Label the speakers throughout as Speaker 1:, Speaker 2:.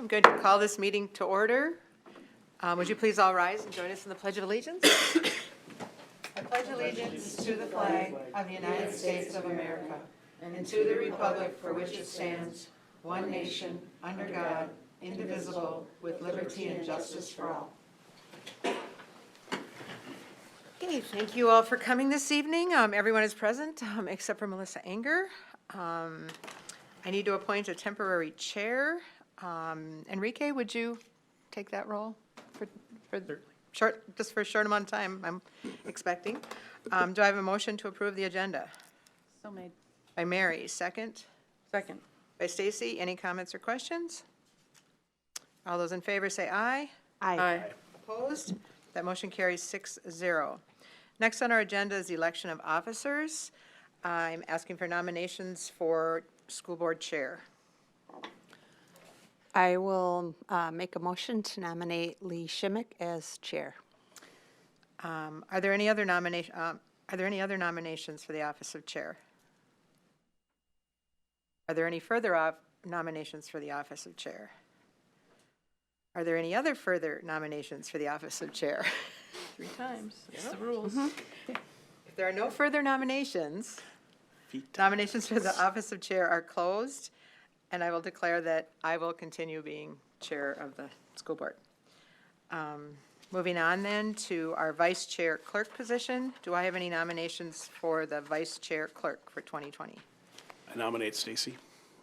Speaker 1: I'm going to call this meeting to order. Would you please all rise and join us in the Pledge of Allegiance? I pledge allegiance to the flag of the United States of America and to the republic for which it stands, one nation, under God, indivisible, with liberty and justice for all. Okay, thank you all for coming this evening. Everyone is present except for Melissa Anger. I need to appoint a temporary chair. Enrique, would you take that role for just for a short amount of time, I'm expecting. Do I have a motion to approve the agenda?
Speaker 2: So made.
Speaker 1: By Mary, second.
Speaker 2: Second.
Speaker 1: By Stacy. Any comments or questions? All those in favor say aye.
Speaker 2: Aye.
Speaker 1: Opposed? That motion carries 6-0. Next on our agenda is the election of officers. I'm asking for nominations for school board chair.
Speaker 3: I will make a motion to nominate Lee Shimmick as chair.
Speaker 1: Are there any other nominations for the office of chair? Are there any further nominations for the office of chair? Are there any other further nominations for the office of chair?
Speaker 2: 3 times. That's the rules.
Speaker 1: If there are no further nominations, nominations for the office of chair are closed, and I will declare that I will continue being chair of the school board. Moving on then to our vice chair clerk position. Do I have any nominations for the vice chair clerk for 2020?
Speaker 4: I nominate Stacy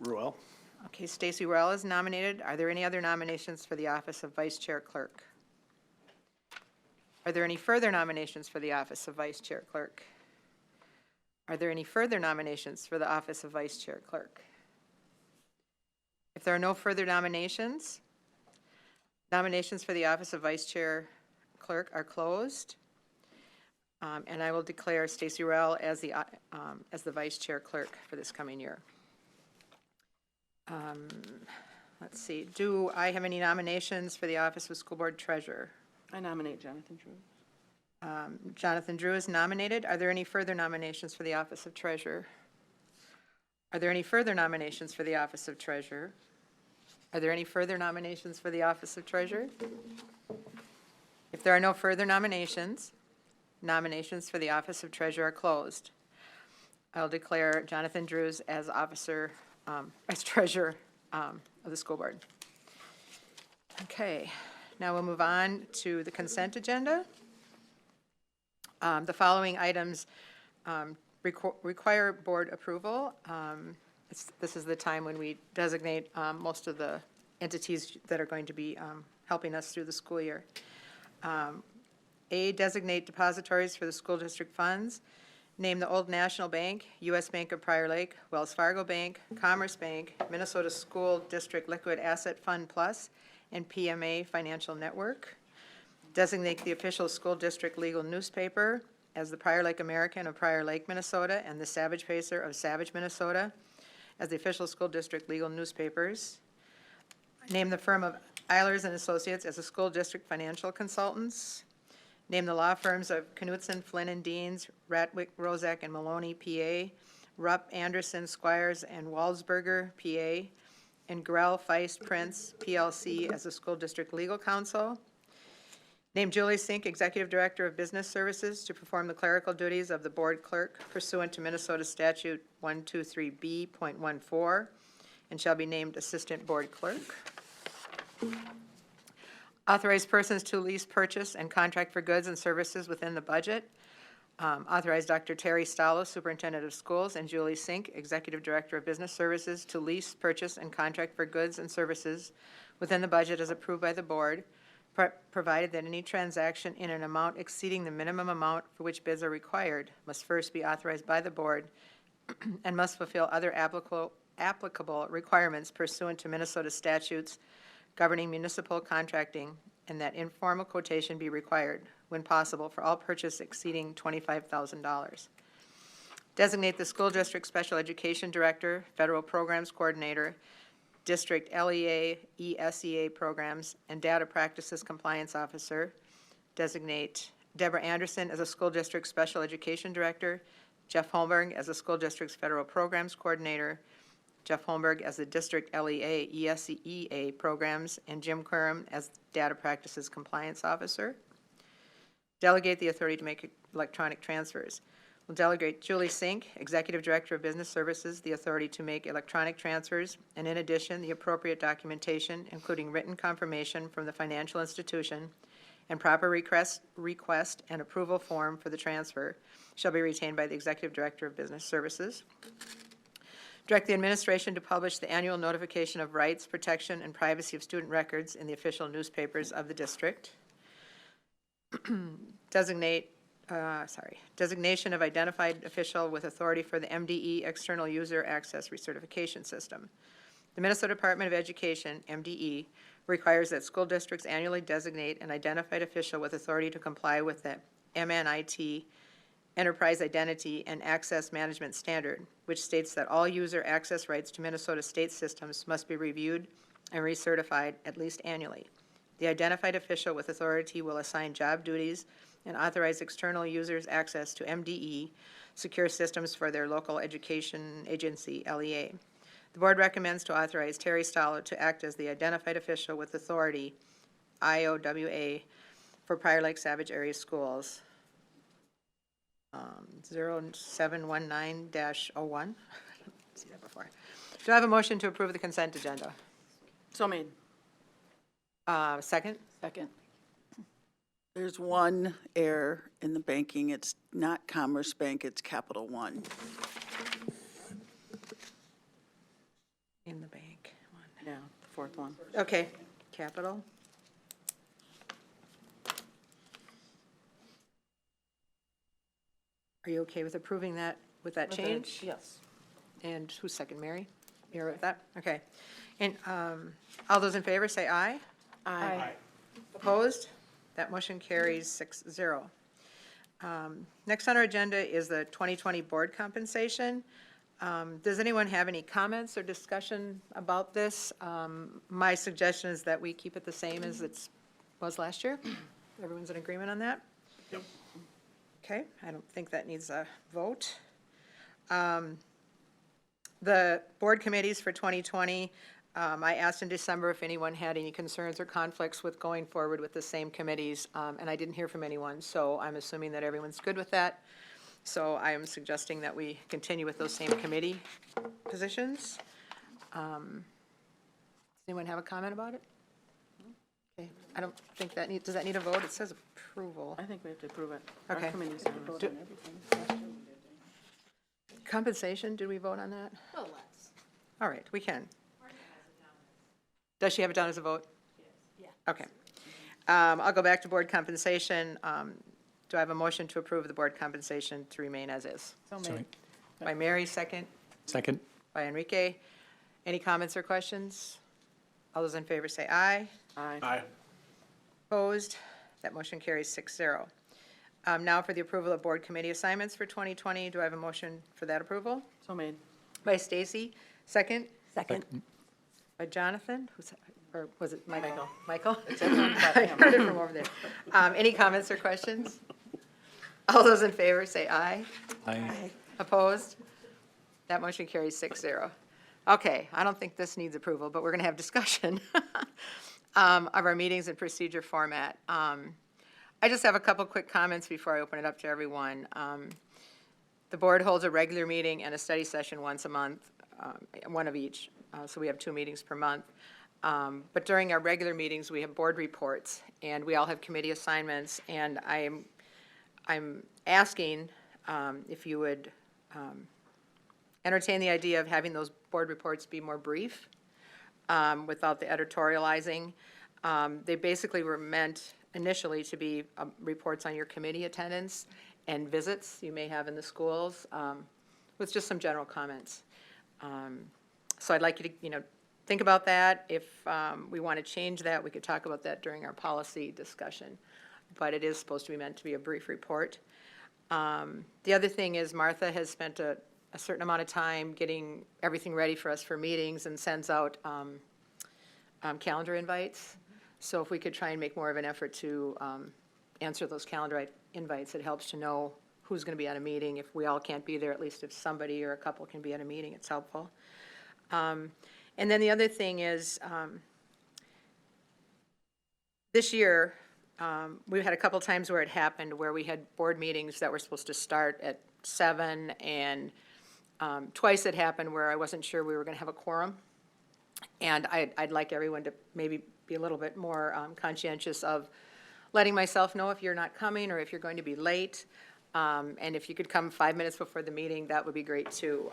Speaker 4: Ruel.
Speaker 1: Okay, Stacy Ruel is nominated. Are there any other nominations for the office of vice chair clerk? Are there any further nominations for the office of vice chair clerk? Are there any further nominations for the office of vice chair clerk? If there are no further nominations, nominations for the office of vice chair clerk are closed. And I will declare Stacy Ruel as the vice chair clerk for this coming year. Let's see. Do I have any nominations for the office of school board treasurer?
Speaker 2: I nominate Jonathan Drew.
Speaker 1: Jonathan Drew is nominated. Are there any further nominations for the office of treasurer? Are there any further nominations for the office of treasurer? Are there any further nominations for the office of treasurer? If there are no further nominations, nominations for the office of treasurer are closed. I'll declare Jonathan Drews as as treasurer of the school board. Okay, now we'll move on to the consent agenda. The following items require board approval. This is the time when we designate most of the entities that are going to be helping us through the school year. A, designate depositories for the school district funds. Name the Old National Bank, U.S. Bank of Prior Lake, Wells Fargo Bank, Commerce Bank, Minnesota School District Liquid Asset Fund Plus, and PMA Financial Network. Designate the official school district legal newspaper as the Prior Lake American of Prior Lake, Minnesota, and the Savage Pacer of Savage, Minnesota, as the official school district legal newspapers. Name the firm of Eilers and Associates as the school district financial consultants. Name the law firms of Knutson, Flynn and Deans, Ratwick, Rozak, and Maloney, PA, Rupp, Anderson, Squires, and Walsberger, PA, and Grell, Feist, Prince, PLC as the school district legal counsel. Name Julie Sink, Executive Director of Business Services, to perform the clerical duties of the board clerk pursuant to Minnesota Statute 123B.14, and shall be named Assistant Board Clerk. Authorize persons to lease, purchase, and contract for goods and services within the budget. Authorize Dr. Terry Stallo, Superintendent of Schools, and Julie Sink, Executive Director of Business Services, to lease, purchase, and contract for goods and services within the budget as approved by the board, provided that any transaction in an amount exceeding the minimum amount for which bids are required must first be authorized by the board and must fulfill other applicable requirements pursuant to Minnesota statutes governing municipal contracting, and that informal quotation be required, when possible, for all purchase exceeding $25,000. Designate the school district special education director, federal programs coordinator, district LEA, ESEA programs, and data practices compliance officer. Designate Deborah Anderson as a school district special education director, Jeff Holmberg as a school district's federal programs coordinator, Jeff Holmberg as the District LEA, ESEA Programs, and Jim Quorum as Data Practices Compliance Officer. Delegate the authority to make electronic transfers. Will delegate Julie Sink, Executive Director of Business Services, the authority to make electronic transfers, and in addition, the appropriate documentation, including written confirmation from the financial institution and proper request and approval form for the transfer, shall be retained by the Executive Director of Business Services. Direct the administration to publish the annual notification of rights, protection, and privacy of student records in the official newspapers of the district. Designation of identified official with authority for the MDE External User Access Recertification System. The Minnesota Department of Education, MDE, requires that school districts annually designate an identified official with authority to comply with the MNIT Enterprise Identity and Access Management Standard, which states that all user access rights to Minnesota state systems must be reviewed and recertified at least annually. The identified official with authority will assign job duties and authorize external users access to MDE secure systems for their local education agency, LEA. The board recommends to authorize Terry Stalo to act as the identified official with authority, IOWA, for Prior Lake Savage Area Schools. 0719-01. See that before. Do I have a motion to approve the consent agenda?
Speaker 2: So made.
Speaker 1: Second?
Speaker 2: Second.
Speaker 5: There's one error in the banking. It's not Commerce Bank, it's Capital One.
Speaker 1: In the bank.
Speaker 2: Yeah, the fourth one.
Speaker 1: Okay, capital. Are you okay with approving that, with that change?
Speaker 2: Yes.
Speaker 1: And who's second, Mary? You're with that? Okay. And all those in favor, say aye.
Speaker 2: Aye.
Speaker 1: Opposed? That motion carries 6-0. Next on our agenda is the 2020 board compensation. Does anyone have any comments or discussion about this? My suggestion is that we keep it the same as it was last year. Everyone's in agreement on that?
Speaker 4: Yep.
Speaker 1: Okay, I don't think that needs a vote. The board committees for 2020, I asked in December if anyone had any concerns or conflicts with going forward with the same committees, and I didn't hear from anyone, so I'm assuming that everyone's good with that. So I am suggesting that we continue with those same committee positions. Does anyone have a comment about it? Okay, I don't think that does that need a vote? It says approval.
Speaker 2: I think we have to approve it.
Speaker 1: Okay.
Speaker 2: Our committee's gonna vote on everything.
Speaker 1: Compensation, did we vote on that? All right, we can. Does she have it down as a vote? Yes. Okay. I'll go back to board compensation. Do I have a motion to approve the board compensation to remain as is?
Speaker 2: So made.
Speaker 1: By Mary, second.
Speaker 4: Second.
Speaker 1: By Enrique. Any comments or questions? All those in favor say aye.
Speaker 2: Aye.
Speaker 4: Aye.
Speaker 1: Opposed? That motion carries 6-0. Now for the approval of board committee assignments for 2020. Do I have a motion for that approval?
Speaker 2: So made.
Speaker 1: By Stacy, second.
Speaker 3: Second.
Speaker 1: By Jonathan, or was it Michael? Michael? I heard it from over there. Any comments or questions? All those in favor say aye.
Speaker 4: Aye.
Speaker 1: Opposed? That motion carries 6-0. Okay, I don't think this needs approval, but we're going to have discussion of our meetings and procedure format. I just have a couple quick comments before I open it up to everyone. The board holds a regular meeting and a study session once a month, one of each, so we have 2 meetings per month. But during our regular meetings, we have board reports, and we all have committee assignments, and I'm asking if you would entertain the idea of having those board reports be more brief without the editorializing. They basically were meant initially to be reports on your committee attendance and visits you may have in the schools with just some general comments. So I'd like you to, think about that. If we want to change that, we could talk about that during our policy discussion. But it is supposed to be meant to be a brief report. The other thing is Martha has spent a certain amount of time getting everything ready for us for meetings and sends out calendar invites. So if we could try and make more of an effort to answer those calendar invites, it helps to know who's going to be at a meeting. If we all can't be there, at least if somebody or a couple can be at a meeting, it's helpful. And then the other thing is, this year, we've had a couple times where it happened, where we had board meetings that were supposed to start at 7, and twice it happened where I wasn't sure we were going to have a quorum. And I'd like everyone to maybe be a little bit more conscientious of letting myself know if you're not coming or if you're going to be late. And if you could come 5 minutes before the meeting, that would be great, too.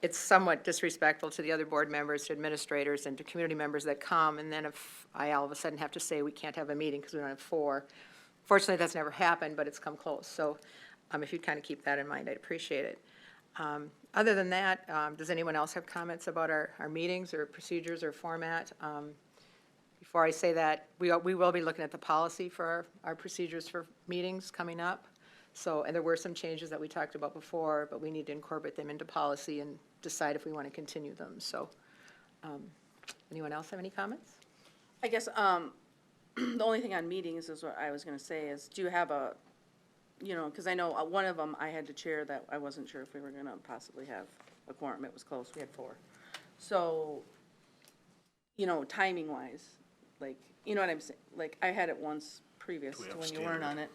Speaker 1: It's somewhat disrespectful to the other board members, to administrators, and to community members that come, and then if I all of a sudden have to say we can't have a meeting because we don't have 4. Fortunately, that's never happened, but it's come close. So if you'd kind of keep that in mind, I'd appreciate it. Other than that, does anyone else have comments about our meetings or procedures or format? Before I say that, we will be looking at the policy for our procedures for meetings coming up. So, and there were some changes that we talked about before, but we need to incorporate them into policy and decide if we want to continue them. So, anyone else have any comments?
Speaker 2: I guess, the only thing on meetings is what I was gonna say is, do you have a, because I know one of them I had to chair that I wasn't sure if we were gonna possibly have a quorum. It was close. We had 4. So, timing wise, like, you know what I'm saying? Like, I had it once previous
Speaker 4: Do we
Speaker 2: to
Speaker 4: have
Speaker 2: when you
Speaker 4: standard?
Speaker 2: weren't on it.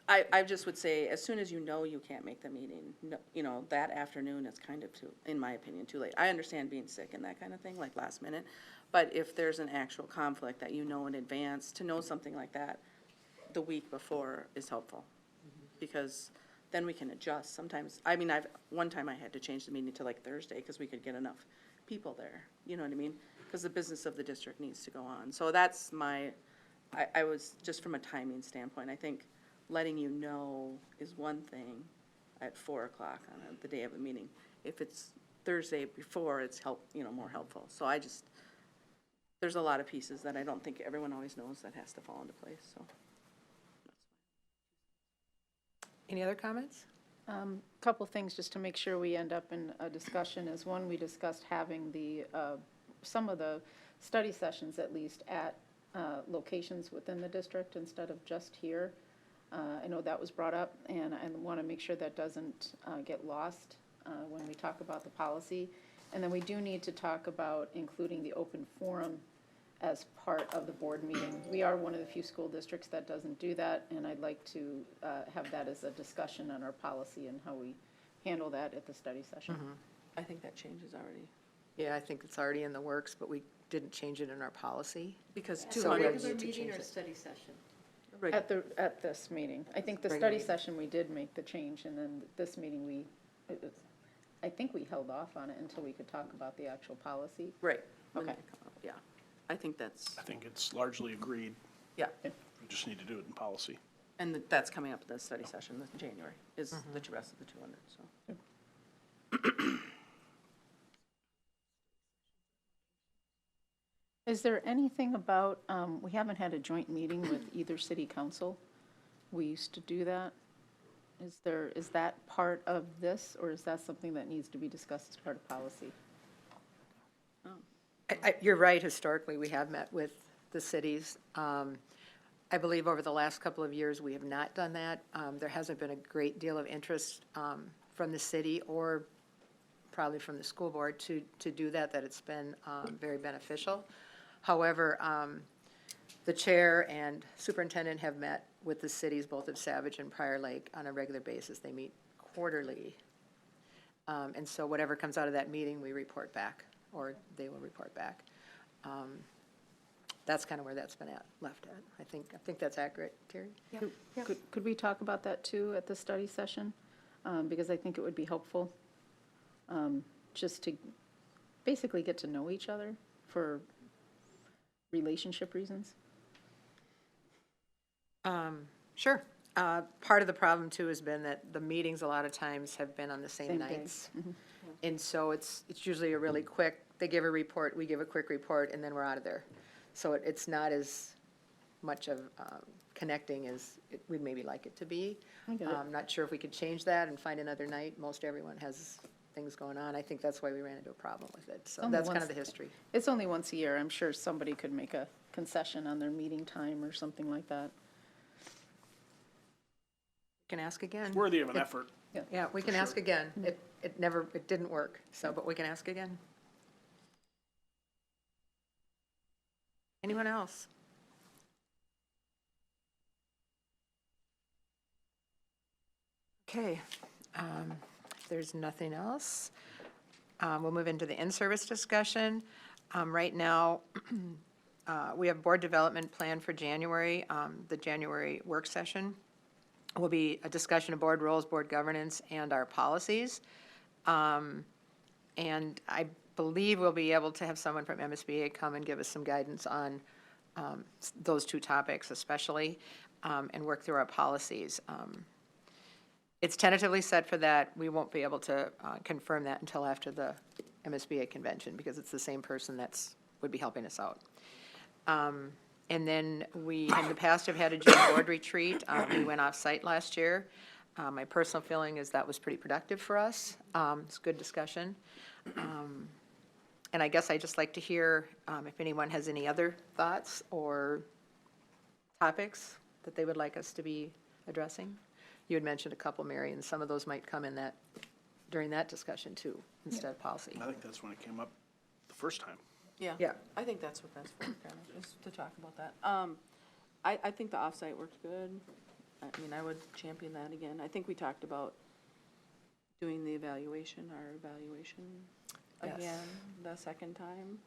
Speaker 2: I just would say, as soon as you can't make the meeting, that afternoon is kind of too, in my opinion, too late. I understand being sick and that kind of thing, like last minute, but if there's an actual conflict that you know in advance, to know something like that the week before is helpful. Because then we can adjust. Sometimes, one time I had to change the meeting to like Thursday because we could get enough people there, you know what I mean? Because the business of the district needs to go on. So that's I was, just from a timing standpoint, I think letting you know is one thing at 4 o'clock on the day of the meeting. If it's Thursday before, it's more helpful. So there's a lot of pieces that I don't think everyone always knows that has to fall into place, so.
Speaker 1: Any other comments?
Speaker 6: Couple things just to make sure we end up in a discussion is, one, we discussed having some of the study sessions at least at locations within the district instead of just here. I know that was brought up, and I want to make sure that doesn't get lost when we talk about the policy. And then we do need to talk about including the open forum as part of the board meeting. We are one of the few school districts that doesn't do that, and I'd like to have that as a discussion on our policy and how we handle that at the study session.
Speaker 2: I think that change is already,
Speaker 1: Yeah, I think it's already in the works, but we didn't change it in our policy.
Speaker 2: because
Speaker 1: So
Speaker 2: 200.
Speaker 1: regular
Speaker 7: meeting or study session?
Speaker 6: At this meeting. I think the
Speaker 1: Regular
Speaker 6: study
Speaker 1: meeting.
Speaker 6: session, we did make the change, and then this meeting, I think we held off on it until we could talk about the actual policy.
Speaker 2: Right. when
Speaker 6: Okay.
Speaker 2: they come up, yeah. I think that's,
Speaker 4: I think it's largely agreed.
Speaker 2: yeah.
Speaker 4: We just need to do it in policy.
Speaker 2: And that's coming up in the study session in January, is the rest of the 200, so.
Speaker 6: Is there anything about, we haven't had a joint meeting with either city council? We used to do that. Is that part of this, or is that something that needs to be discussed as part of policy?
Speaker 1: You're right, historically, we have met with the cities. I believe over the last couple of years, we have not done that. There hasn't been a great deal of interest from the city or probably from the school board to do that it's been very beneficial. However, the chair and superintendent have met with the cities, both of Savage and Prior Lake, on a regular basis. They meet quarterly. And so whatever comes out of that meeting, we report back, or they will report back. That's kind of where that's been left at. I think that's accurate, Terry?
Speaker 6: Could we talk about that too at the study session? Because I think it would be helpful, just to basically get to know each other for relationship reasons.
Speaker 1: Sure. Part of the problem too has been that the meetings a lot of times have been on the same
Speaker 6: Same day.
Speaker 1: nights. And so it's usually a really quick, they give a report, we give a quick report, and then we're out of there. So it's not as much of connecting as we'd maybe like it to be.
Speaker 6: I get it.
Speaker 1: I'm not sure if we could change that and find another night. Most everyone has things going on. I think that's why we ran into a problem with it. So
Speaker 6: Only
Speaker 1: that's kind
Speaker 6: once-
Speaker 1: of the history.
Speaker 6: It's only once a year. I'm sure somebody could make a concession on their meeting time or something like that.
Speaker 1: Can ask again.
Speaker 4: Worthy of an effort.
Speaker 1: Yeah, we can ask again. it didn't work, so, but we can ask again. Anyone else? Okay, if there's nothing else, we'll move into the in-service discussion. Right now, we have board development planned for January. The January work session will be a discussion of board roles, board governance, and our policies. And I believe we'll be able to have someone from MSBA come and give us some guidance on those two topics especially, and work through our policies. It's tentatively set for that. We won't be able to confirm that until after the MSBA convention, because it's the same person would be helping us out. And then we, in the past, have had a June board retreat. We went off-site last year. My personal feeling is that was pretty productive for us. It's good discussion. And I guess I'd just like to hear if anyone has any other thoughts or topics that they would like us to be addressing. You had mentioned a couple, Mary, and some of those might come in during that discussion too, instead of policy.
Speaker 4: I think that's when it came up the first time.
Speaker 2: Yeah.
Speaker 1: Yeah.
Speaker 2: I think that's what that's for, kind of, is to talk about that. I think the offsite worked good. I mean, I would champion that again. I think we talked about doing our evaluation
Speaker 1: Yes.
Speaker 2: again the second time.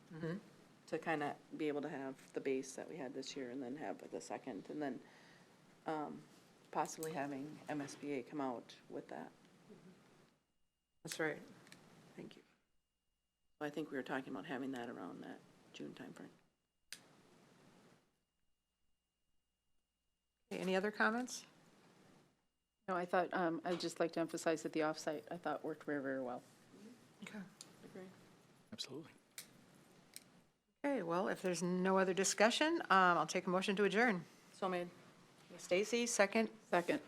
Speaker 2: To kind of be able to have the base that we had this year and then have the second, and then possibly having MSBA come out with that.
Speaker 1: That's right. Thank you.
Speaker 2: I think we were talking about having that around that June timeframe.
Speaker 1: Okay, any other comments?
Speaker 6: No, I thought, I'd just like to emphasize that the offsite, I thought worked very, very well.
Speaker 1: Okay.
Speaker 2: Agree.
Speaker 4: Absolutely.
Speaker 1: Okay, well, if there's no other discussion, I'll take a motion to adjourn.
Speaker 2: So made.
Speaker 1: Stacy, second.
Speaker 6: Second.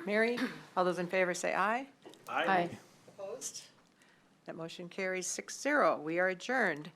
Speaker 1: Mary, all those in favor say aye.
Speaker 6: Aye.
Speaker 1: Opposed? That motion carries 6-0. We are adjourned.